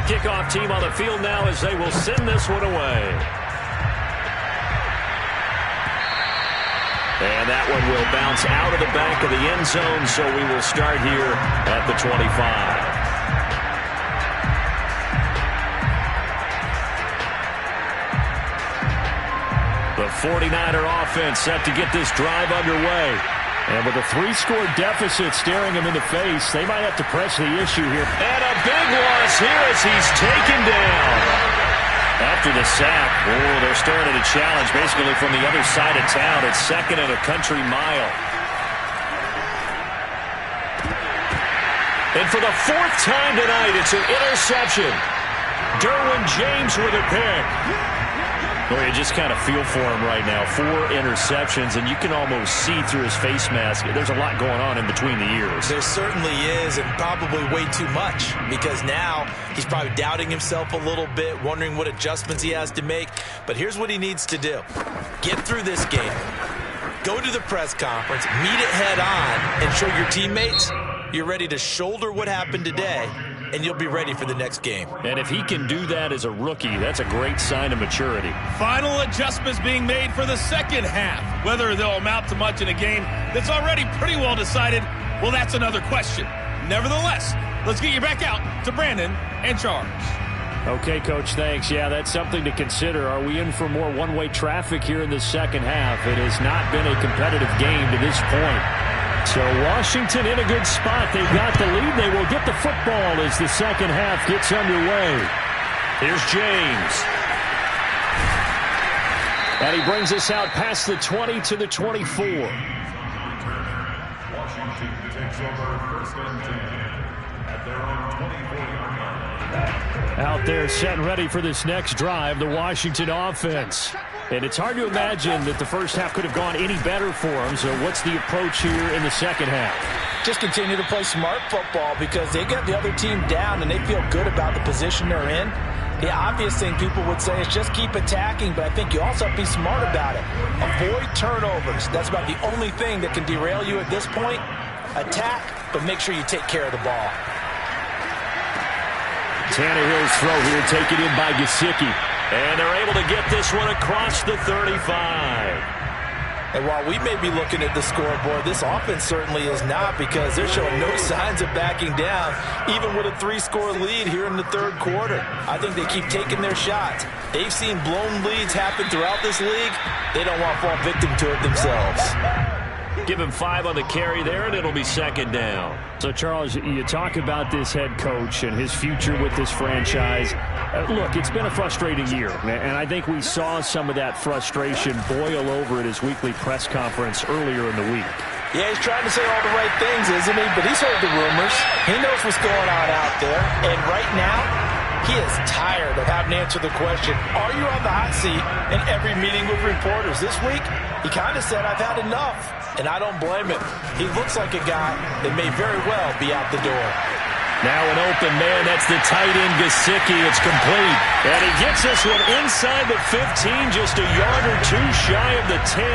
kickoff team on the field now as they will send this one away. And that one will bounce out of the back of the end zone, so we will start here at the 25. The 49er offense set to get this drive underway. And with a 3-score deficit staring him in the face, they might have to press the issue here. And a big loss here as he's taken down. After the sack, they're starting to challenge basically from the other side of town. It's 2nd and a country mile. And for the 4th time tonight, it's an interception. Derwin James with a pick. Well, you just kind of feel for him right now. 4 interceptions, and you can almost see through his face mask. There's a lot going on in between the ears. There certainly is, and probably way too much, because now he's probably doubting himself a little bit, wondering what adjustments he has to make. But here's what he needs to do. Get through this game. Go to the press conference, meet it head on, and show your teammates you're ready to shoulder what happened today, and you'll be ready for the next game. And if he can do that as a rookie, that's a great sign of maturity. Final adjustments being made for the second half. Whether they'll amount to much in a game that's already pretty well decided, well, that's another question. Nevertheless, let's get you back out to Brandon and Charles. Okay, Coach, thanks. Yeah, that's something to consider. Are we in for more one-way traffic here in the second half? It has not been a competitive game to this point. So Washington in a good spot. They've got the lead. They will get the football as the second half gets underway. Here's James. And he brings us out past the 20 to the 24. Washington takes over 1st and 10 at their own 24-yard line. Out there set and ready for this next drive, the Washington offense. And it's hard to imagine that the first half could have gone any better for them. So what's the approach here in the second half? Just continue to play smart football because they got the other team down and they feel good about the position they're in. The obvious thing people would say is just keep attacking, but I think you also have to be smart about it. Avoid turnovers. That's about the only thing that can derail you at this point. Attack, but make sure you take care of the ball. Tannehill's throw here taken in by Gesicki. And they're able to get this one across the 35. And while we may be looking at the scoreboard, this offense certainly is not, because they're showing no signs of backing down, even with a 3-score lead here in the 3rd quarter. I think they keep taking their shots. They've seen blown leads happen throughout this league. They don't want to fall victim to it themselves. Give him 5 on the carry there, and it'll be 2nd down. So, Charles, you talk about this head coach and his future with this franchise. Look, it's been a frustrating year, and I think we saw some of that frustration boil over at his weekly press conference earlier in the week. Yeah, he's trying to say all the right things, isn't he? But he's heard the rumors. He knows what's going on out there. And right now, he is tired of having to answer the question, are you on the hot seat in every meeting with reporters? This week, he kind of said, I've had enough. And I don't blame him. He looks like a guy that may very well be out the door. Now an open man. That's the tight end, Gesicki. It's complete. And he gets this one inside the 15, just a yard or two shy of the 10.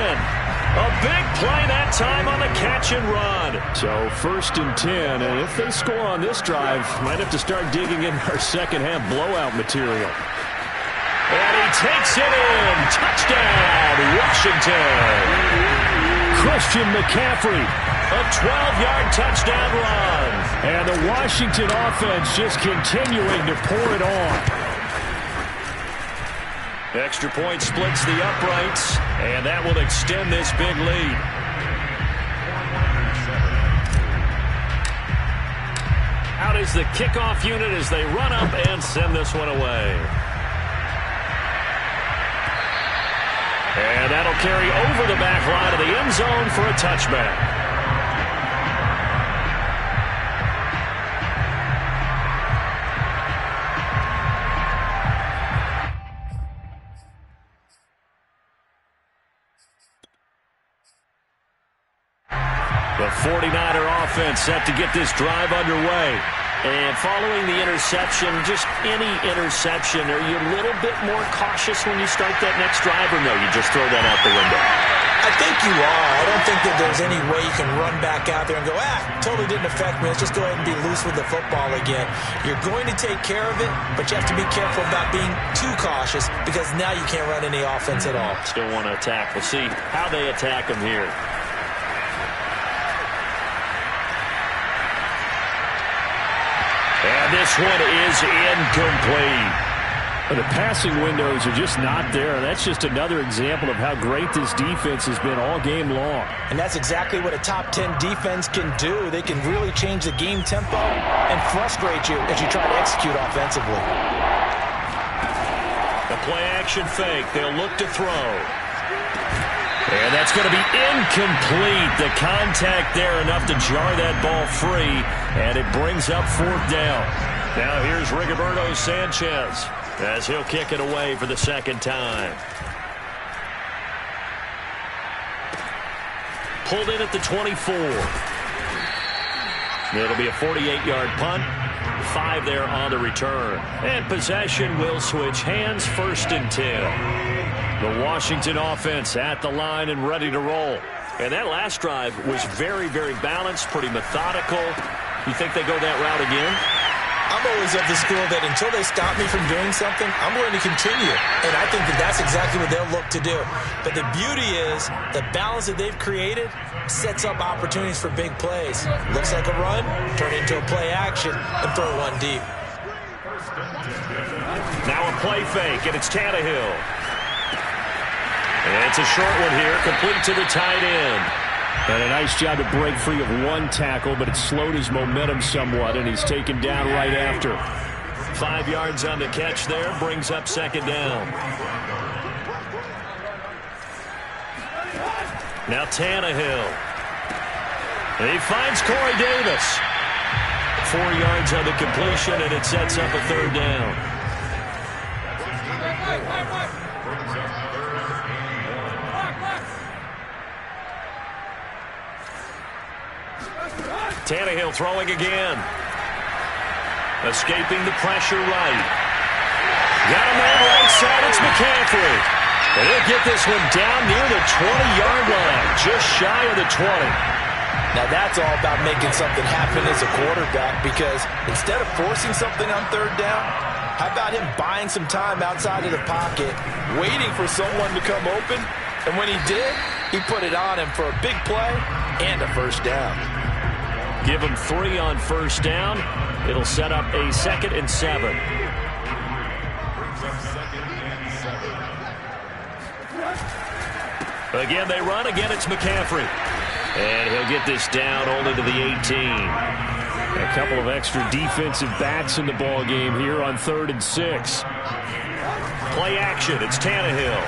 A big play that time on the catch and run. So 1st and 10. And if they score on this drive, might have to start digging in our second half blowout material. And he takes it in. Touchdown, Washington. Christian McCaffrey, a 12-yard touchdown run. And the Washington offense just continuing to pour it on. Extra point splits the uprights, and that will extend this big lead. Out is the kickoff unit as they run up and send this one away. And that'll carry over the back line of the end zone for a touchback. The 49er offense set to get this drive underway. And following the interception, just any interception, are you a little bit more cautious when you start that next drive, or no, you just throw that out the window? I think you are. I don't think that there's any way you can run back out there and go, totally didn't affect me. Let's just go ahead and be loose with the football again. You're going to take care of it, but you have to be careful about being too cautious because now you can't run any offense at all. Still want to attack. We'll see how they attack them here. And this one is incomplete. The passing windows are just not there. That's just another example of how great this defense has been all game long. And that's exactly what a top 10 defense can do. They can really change the game tempo and frustrate you as you try to execute offensively. The play-action fake. They'll look to throw. And that's going to be incomplete. The contact there enough to jar that ball free, and it brings up 4th down. Now here's Rigoberto Sanchez as he'll kick it away for the second time. Pulled in at the 24. It'll be a 48-yard punt. 5 there on the return. And possession will switch hands, 1st and 10. The Washington offense at the line and ready to roll. And that last drive was very, very balanced, pretty methodical. You think they go that route again? I'm always of the school that until they stop me from doing something, I'm going to continue. And I think that that's exactly what they'll look to do. But the beauty is the balance that they've created sets up opportunities for big plays. Looks like a run, turn into a play action, and throw one deep. Now a play fake, and it's Tannehill. And it's a short one here, complete to the tight end. And a nice job to break free of one tackle, but it slowed his momentum somewhat, and he's taken down right after. 5 yards on the catch there, brings up 2nd down. Now Tannehill. And he finds Corey Davis. 4 yards on the completion, and it sets up a 3rd down. Tannehill throwing again. Escaping the pressure right. Got a man right side. It's McCaffrey. And he'll get this one down near the 20-yard line. Just shy of the 20. Now that's all about making something happen as a quarterback, because instead of forcing something on 3rd down, how about him buying some time outside of the pocket, waiting for someone to come open, and when he did, he put it on him for a big play and a 1st down. Give him 3 on 1st down. It'll set up a 2nd and 7. Again, they run. Again, it's McCaffrey. And he'll get this down only to the 18. A couple of extra defensive backs in the ball game here on 3rd and 6. Play action. It's Tannehill.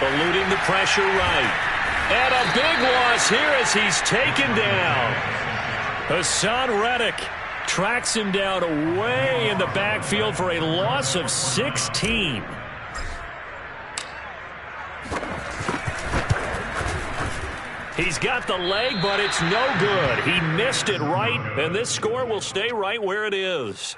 Eluding the pressure right. And a big loss here as he's taken down. Hassan Reddick tracks him down away in the backfield for a loss of 16. He's got the leg, but it's no good. He missed it right, and this score will stay right where it is.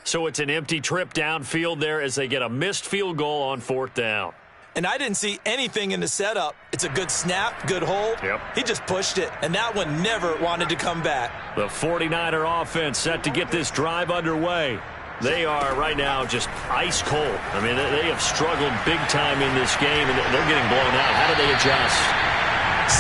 So it's an empty trip downfield there as they get a missed field goal on 4th down. And I didn't see anything in the setup. It's a good snap, good hold. Yep. He just pushed it, and that one never wanted to come back. The 49er offense set to get this drive underway. They are right now just ice cold. I mean, they have struggled big time in this game, and they're getting blown out. How do they adjust?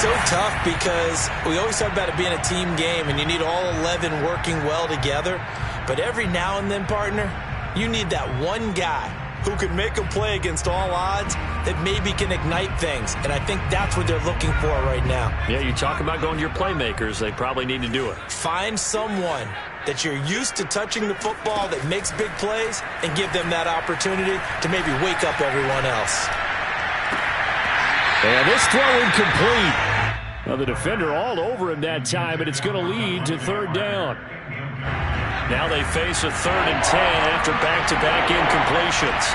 So tough, because we always talk about it being a team game, and you need all 11 working well together. But every now and then, partner, you need that one guy who can make a play against all odds that maybe can ignite things. And I think that's what they're looking for right now. Yeah, you talk about going to your playmakers. They probably need to do it. Find someone that you're used to touching the football that makes big plays and give them that opportunity to maybe wake up everyone else. And this throw incomplete. Well, the defender all over him that time, and it's going to lead to 3rd down. Now they face a 3rd and 10 after back-to-back incompletions.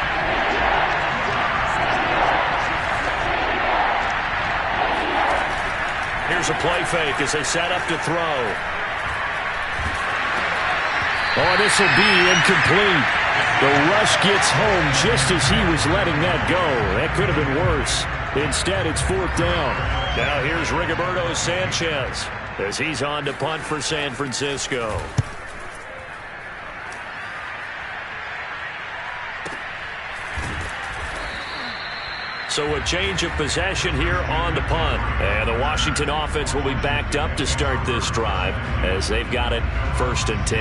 Here's a play fake as they set up to throw. Oh, this will be incomplete. The rush gets home just as he was letting that go. That could have been worse. Instead, it's 4th down. Now here's Rigoberto Sanchez as he's on to punt for San Francisco. So a change of possession here on the punt. And the Washington offense will be backed up to start this drive as they've got it 1st and 10.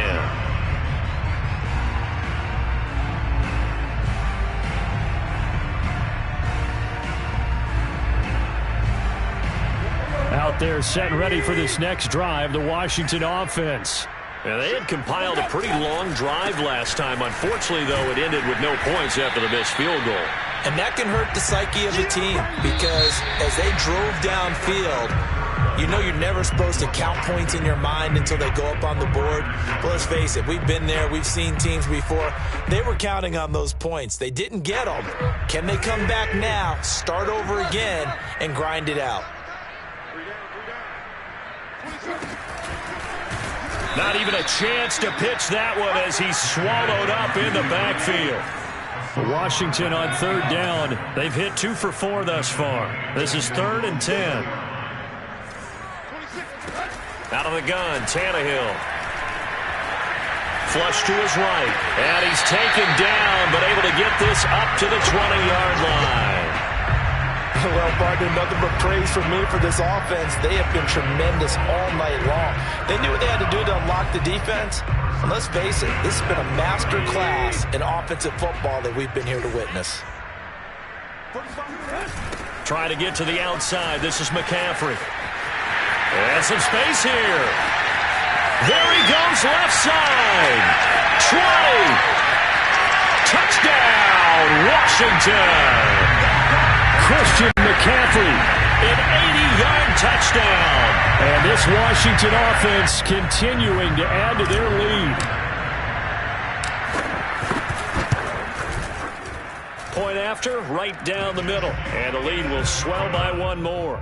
Out there set and ready for this next drive, the Washington offense. And they had compiled a pretty long drive last time. Unfortunately, though, it ended with no points after the missed field goal. And that can hurt the psyche of the team because as they drove downfield, you know you're never supposed to count points in your mind until they go up on the board. But let's face it, we've been there. We've seen teams before. They were counting on those points. They didn't get them. Can they come back now, start over again, and grind it out? Not even a chance to pitch that one as he's swallowed up in the backfield. Washington on 3rd down. They've hit 2 for 4 thus far. This is 3rd and 10. Out of the gun, Tannehill. Flush to his right. And he's taken down, but able to get this up to the 20-yard line. Well, partner, nothing but praise from me for this offense. They have been tremendous all night long. They knew what they had to do to unlock the defense. And let's face it, this has been a master class in offensive football that we've been here to witness. Trying to get to the outside. This is McCaffrey. And some space here. There he goes, left side. 20. Touchdown, Washington. Christian McCaffrey, an 80-yard touchdown. And this Washington offense continuing to add to their lead. Point after, right down the middle. And the lead will swell by 1 more.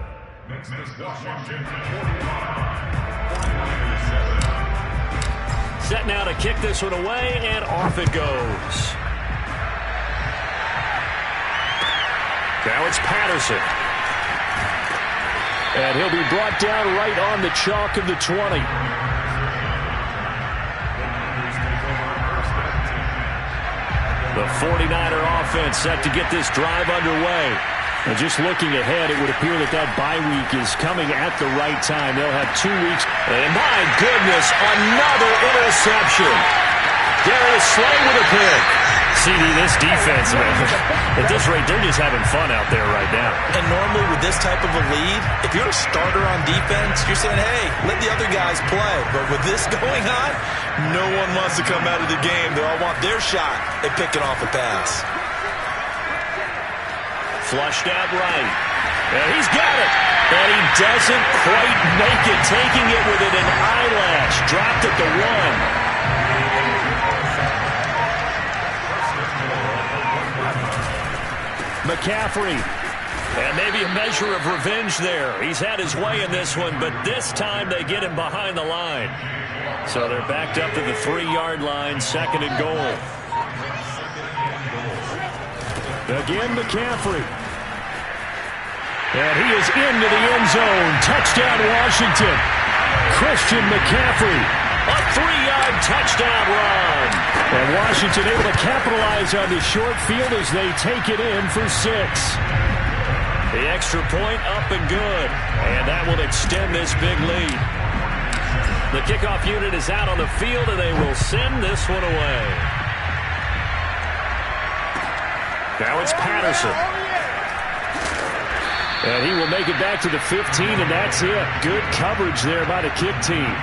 Next is Washington 45. Set now to kick this one away, and off it goes. Now it's Patterson. And he'll be brought down right on the chalk of the 20. The 49er offense set to get this drive underway. And just looking ahead, it would appear that bye week is coming at the right time. They'll have 2 weeks. And my goodness, another interception. Darius Slay with a pick. CD, this defense, man, at this rate, they're just having fun out there right now. And normally with this type of a lead, if you're a starter on defense, you're saying, hey, let the other guys play. But with this going on, no one wants to come out of the game. They all want their shot at picking off a pass. Flushed out right. And he's got it. And he doesn't quite make it, taking it within an eyelash. Dropped at the 1. McCaffrey, and maybe a measure of revenge there. He's had his way in this one, but this time they get him behind the line. So they're backed up to the 3-yard line, 2nd and goal. Again, McCaffrey. And he is into the end zone. Touchdown, Washington. Christian McCaffrey. A 3-yard touchdown run. And Washington able to capitalize on the short field as they take it in for 6. The extra point up and good. And that will extend this big lead. The kickoff unit is out on the field, and they will send this one away. Now it's Patterson. And he will make it back to the 15, and that's it. Good coverage there by the kick team.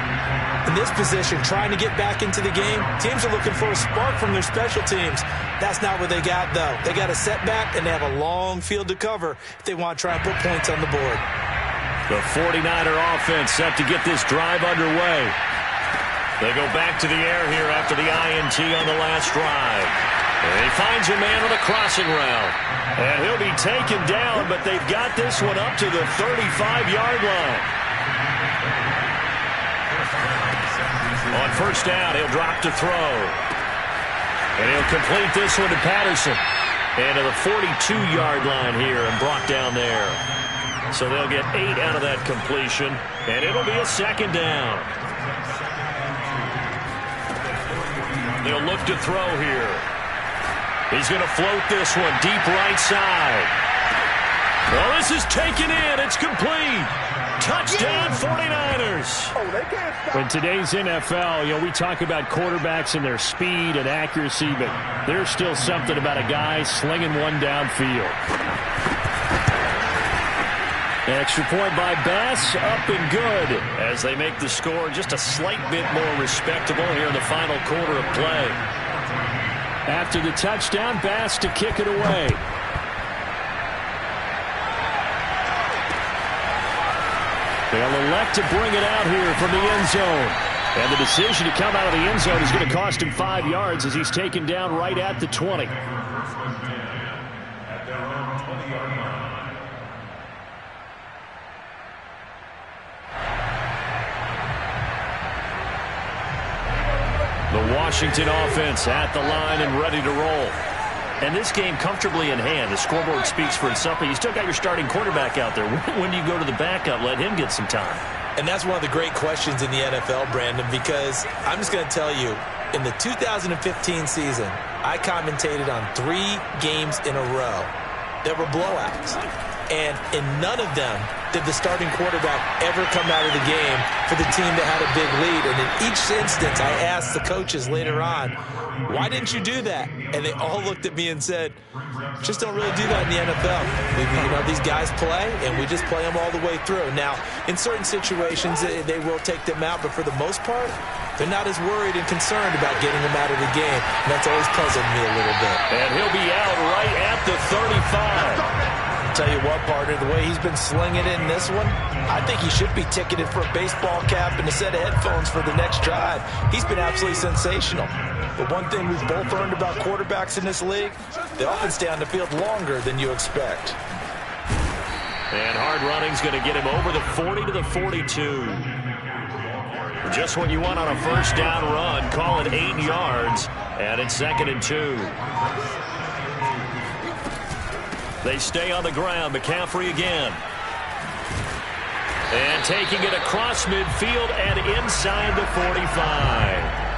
In this position, trying to get back into the game, teams are looking for a spark from their special teams. That's not what they got, though. They got a setback, and they have a long field to cover if they want to try and put points on the board. The 49er offense set to get this drive underway. They go back to the air here after the INT on the last drive. And he finds a man on a crossing route. And he'll be taken down, but they've got this one up to the 35-yard line. On first down. He'll drop to throw. And he'll complete this one to Patterson. And to the 42-yard line here and brought down there. So they'll get 8 out of that completion. And it'll be a second down. They'll look to throw here. He's going to float this one deep right side. Well, this is taken in. It's complete. Touchdown 49ers. In today's NFL, we talk about quarterbacks and their speed and accuracy, but there's still something about a guy slinging one downfield. Extra point by Bass, up and good, as they make the score just a slight bit more respectable here in the final quarter of play. After the touchdown, Bass to kick it away. They'll elect to bring it out here from the end zone. And the decision to come out of the end zone is going to cost him 5 yards as he's taken down right at the 20. The Washington offense at the line and ready to roll. And this game comfortably in hand. The scoreboard speaks for itself, but you still got your starting quarterback out there. When do you go to the backup? Let him get some time. And that's one of the great questions in the NFL, Brandon, because I'm just going to tell you, in the 2015 season, I commentated on 3 games in a row that were blowouts. And in none of them did the starting quarterback ever come out of the game for the team that had a big lead. And in each instance, I asked the coaches later on, why didn't you do that? And they all looked at me and said, just don't really do that in the NFL. These guys play, and we just play them all the way through. Now, in certain situations, they will take them out, but for the most part, they're not as worried and concerned about getting them out of the game. And that's always puzzled me a little bit. And he'll be out right at the 35. Tell you what, partner, the way he's been slinging it in this one, I think he should be ticketed for a baseball cap and a set of headphones for the next drive. He's been absolutely sensational. But one thing we've both learned about quarterbacks in this league, they often stay on the field longer than you expect. And hard running's going to get him over the 40 to the 42. Just what you want on a first down run. Call it 8 yards, and it's 2nd and 2. They stay on the ground. McCaffrey again. And taking it across midfield and inside the 45.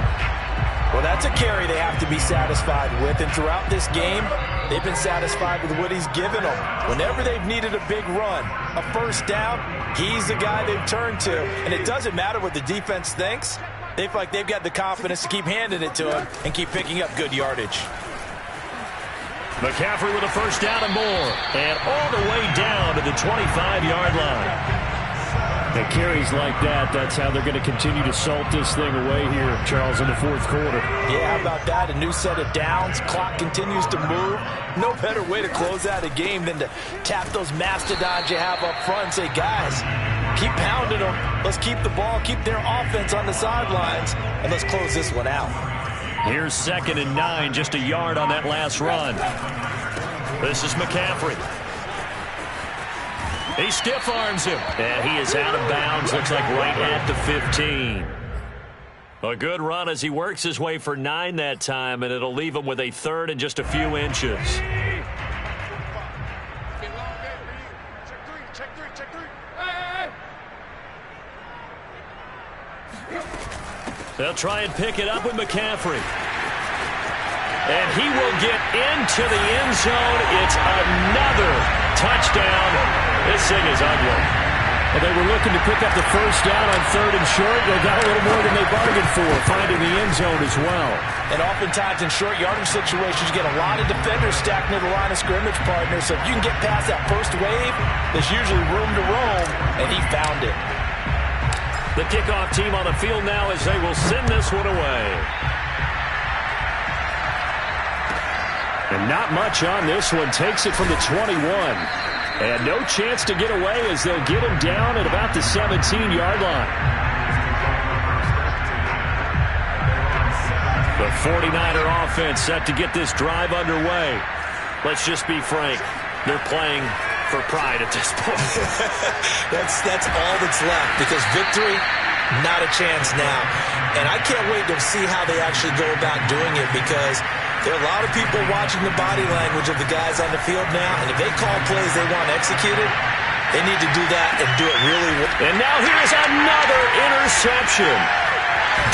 Well, that's a carry they have to be satisfied with. And throughout this game, they've been satisfied with what he's given them. Whenever they've needed a big run, a first down, he's the guy they've turned to. And it doesn't matter what the defense thinks. They feel like they've got the confidence to keep handing it to him and keep picking up good yardage. McCaffrey with a first down and more. And all the way down to the 25-yard line. And carries like that, that's how they're going to continue to salt this thing away here, Charles, in the fourth quarter. Yeah, how about that? A new set of downs. Clock continues to move. No better way to close out a game than to tap those mastodons you have up front and say, guys, keep pounding them. Let's keep the ball, keep their offense on the sidelines, and let's close this one out. Here's 2nd and 9, just a yard on that last run. This is McCaffrey. He stiff arms him. And he is out of bounds. Looks like right at the 15. A good run as he works his way for 9 that time, and it'll leave him with a 3rd and just a few inches. They'll try and pick it up with McCaffrey. And he will get into the end zone. It's another touchdown. This thing is ugly. Well, they were looking to pick up the first down on 3rd and short. They got a little more than they bargained for, finding the end zone as well. And oftentimes in short yardage situations, you get a lot of defenders stacked near the line of scrimmage, partner. So if you can get past that first wave, there's usually room to roam, and he found it. The kickoff team on the field now as they will send this one away. And not much on this one. Takes it from the 21. And no chance to get away as they'll get him down at about the 17-yard line. The 49er offense set to get this drive underway. Let's just be frank. They're playing for pride at this point. That's all that's left, because victory, not a chance now. And I can't wait to see how they actually go about doing it, because there are a lot of people watching the body language of the guys on the field now, and if they call plays they want executed, they need to do that and do it really well. And now here's another interception.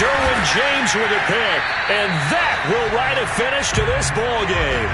Derwin James with a pick, and that will write a finish to this ball game.